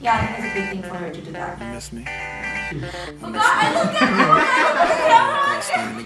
Yeah, I think it's a good thing for her to do that. You miss me? Oh God, I look at the camera!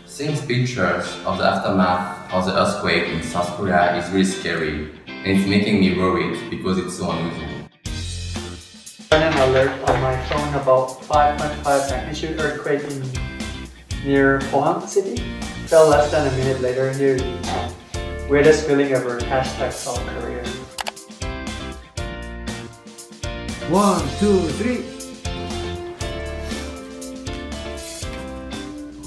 Seeing pictures of the aftermath of the earthquake in South Korea is really scary, and it's making me worried because it's so unusual. An alert on my phone about 5.5 magnitude earthquake near Pohang City. Fell less than a minute later near Incheon. Weirdest feeling ever. Hashtag South Korea. 1, 2, 3.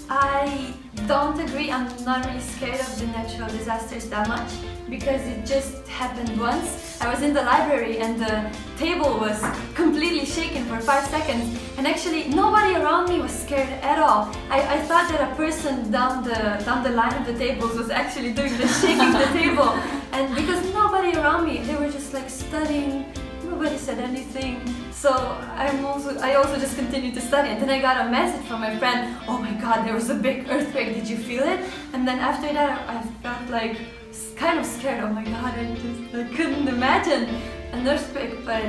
I don't agree. I'm not really scared of the natural disasters that much because it just happened once. I was in the library and the table was completely shaken for 5 seconds, and actually nobody around me was scared at all. I thought that a person down the line of the tables was actually doing the shaking the table, and because nobody around me, they were just like studying. Nobody said anything, so I also just continued to study. And then I got a message from my friend, oh my god, there was a big earthquake, did you feel it? And then after that I felt like kind of scared. Oh my god, I couldn't imagine an earthquake. But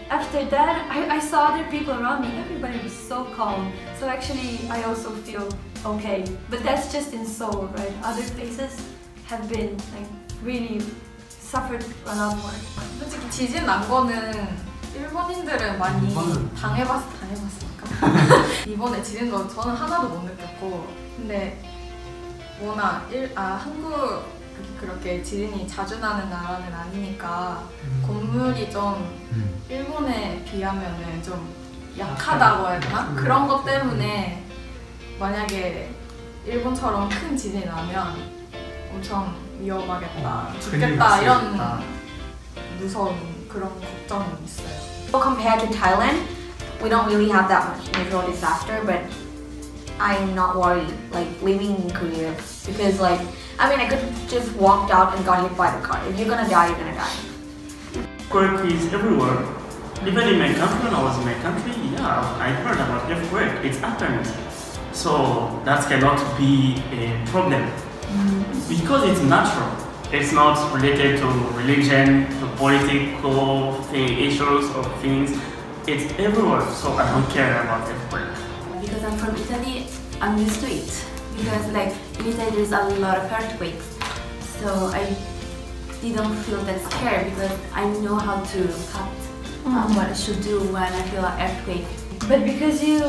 after that I saw other people around me, everybody was so calm. So actually I also feel okay. But that's just in Seoul, right? Other places have been like really suffered a lot more. 솔직히 지진 난 거는 일본인들은 많이 당해봤으니까 이번에 지진도 저는 하나도 못 느꼈고, 근데 워낙 한국 그렇게 지진이 자주 나는 나라는 아니니까 건물이 좀 일본에 비하면은 좀 약하다고 해야 되나? 그런 것 때문에 만약에 일본처럼 큰 지진이 나면 엄청 위험하겠다, 죽겠다 이런 무서운 그런 걱정이 있어요. Well, compared to Thailand, we don't really have that much natural disaster, but I'm not worried like living in Korea because like I mean I could just walked out and got hit by the car. If you're gonna die, you're gonna die. Earthquake is everywhere. Even in my country, when I was in my country, yeah, I heard about earthquake. It's happened. So that cannot be a problem. Because it's natural. It's not related to religion, to political issues or things. It's everywhere, so I don't care about earthquake. Because I'm from Italy, I'm used to it. Because like in Italy there's a lot of earthquakes. So I didn't feel that scared because I know how to what I should do when I feel an earthquake. But because you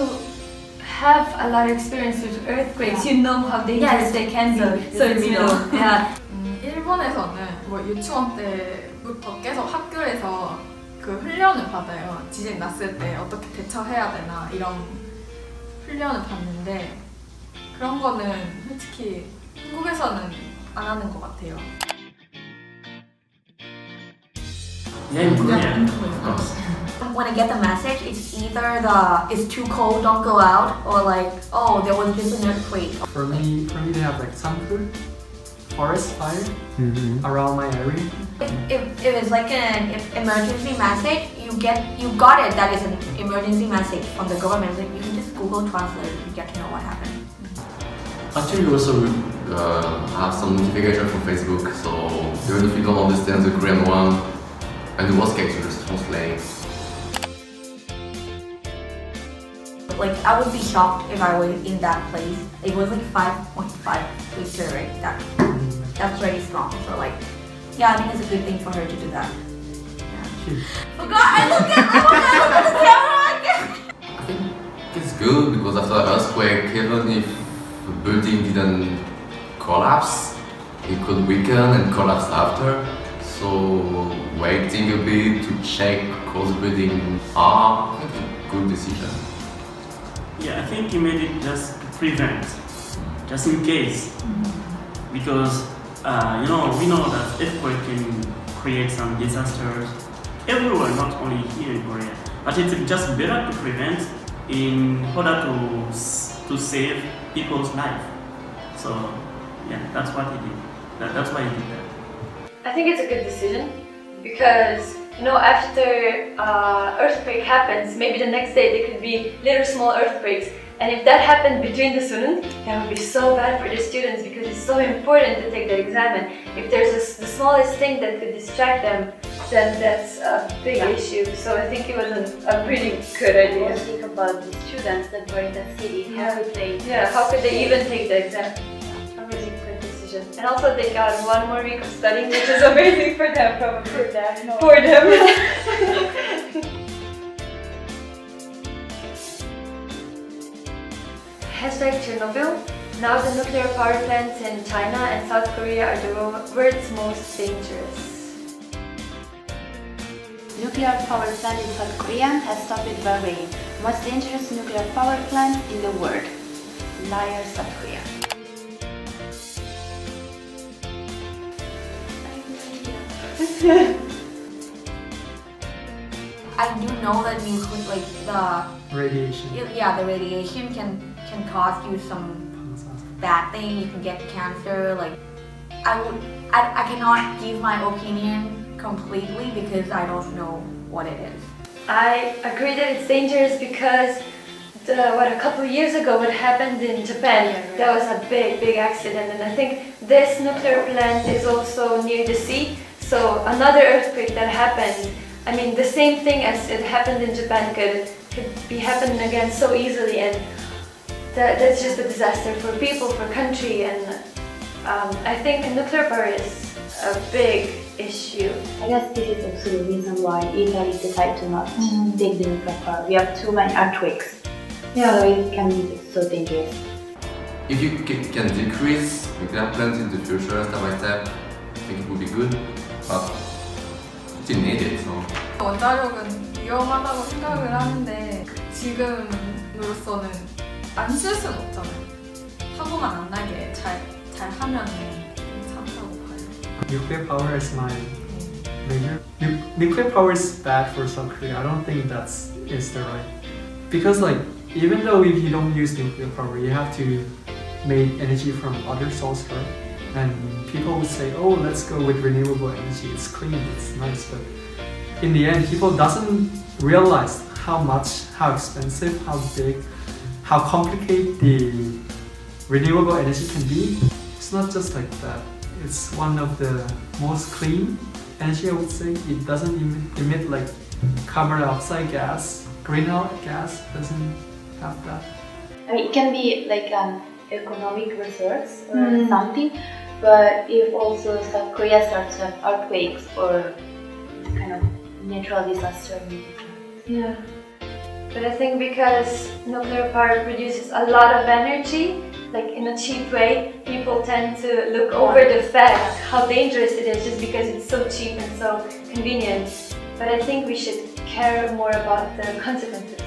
have a lot of experience with earthquakes, you know how dangerous they can be. So it's yeah. 일본에서는 뭐 유치원 때부터 계속 학교에서 그 훈련을 받아요. 지진 났을 때 어떻게 대처해야 되나 이런 훈련을 받는데 그런 거는 솔직히 한국에서는 안 하는 것 같아요. Yeah, in Korea, of course. When I get the message, it's either it's too cold, don't go out, or like, oh, there was just an earthquake. For me, they have like Sanku, forest fire around my area. If it's like an emergency message, you got it. That is an emergency message from the government. Like you can just Google Translate and get to know what happened. Actually, we also have some notification from Facebook, so even if you don't understand the Korean one, and the worst case, you just translate. Like I would be shocked if I was in that place. It was like 5.5 Richter, right? That's very strong. So like, yeah, I think it's a good thing for her to do that. Yeah. Oh God, I look at the camera again. I think it's good because after the earthquake, even if the building didn't collapse, it could weaken and collapse after. So waiting a bit to check how the building are, I think it's a good decision. Yeah, I think he made it just to prevent, just in case. Because we know that earthquake can create some disasters everywhere, not only here in Korea. But it's just better to prevent in order to save people's life. So yeah, that's what he did. That's why he did that. I think it's a good decision because, you know, after earthquake happens, maybe the next day there could be little small earthquakes, and if that happened between the Sunan, that would be so bad for the students because it's so important to take the exam, and if there's the smallest thing that could distract them, then that's a big issue. So I think it was a really good idea. Think about the students that were in the city. How would they? Yeah, how could they even take the exam? A really good decision. And also they got 1 more week of studying, which is amazing for them, probably. For them, no. For them. Hashtag Chernobyl. Now the nuclear power plants in China and South Korea are the world's most dangerous. Nuclear power plant in South Korea has stopped building. Most dangerous nuclear power plant in the world. Liar, South Korea. I do know that like the Radiation. the radiation can cause you some bad thing. You can get cancer. Like I cannot give my opinion completely because I don't know what it is. I agree that it's dangerous because a couple of years ago what happened in Japan, that was a big accident, and I think this nuclear plant is also near the sea, so another earthquake that happened, I mean the same thing as it happened in Japan could be happening again so easily, and that's just a disaster for people, for country, and I think nuclear power is a big issue. I guess this is also the reason why Italy decided to not take the nuclear power. We have too many earthquakes. So it can be so dangerous. If you can decrease nuclear plants in the future step by step, I think it would be good, but it's needed, so. 원자력은 위험하다고 생각을 하는데 지금으로서는 안 쓸 수는 없잖아요. 사고만 안 나게 잘 하면은 괜찮다고 봐요. Nuclear power is my major. Nuclear power is bad for South Korea. I don't think that's the right. Because like, even though if you don't use nuclear power, you have to make energy from other sources, right? And people would say, oh, let's go with renewable energy. It's clean, it's nice. But in the end, people doesn't realize how expensive, how big, how complicated the renewable energy can be. It's not just like that. It's one of the most clean energy, I would say. It doesn't emit like carbon dioxide gas. Greenhouse gas doesn't have that. I mean, it can be like an economic resource or something, but if also South Korea starts to have earthquakes or kind of natural disaster. Yeah. But I think because nuclear power produces a lot of energy, like in a cheap way, people tend to look over the fact how dangerous it is just because it's so cheap and so convenient. But I think we should care more about the consequences.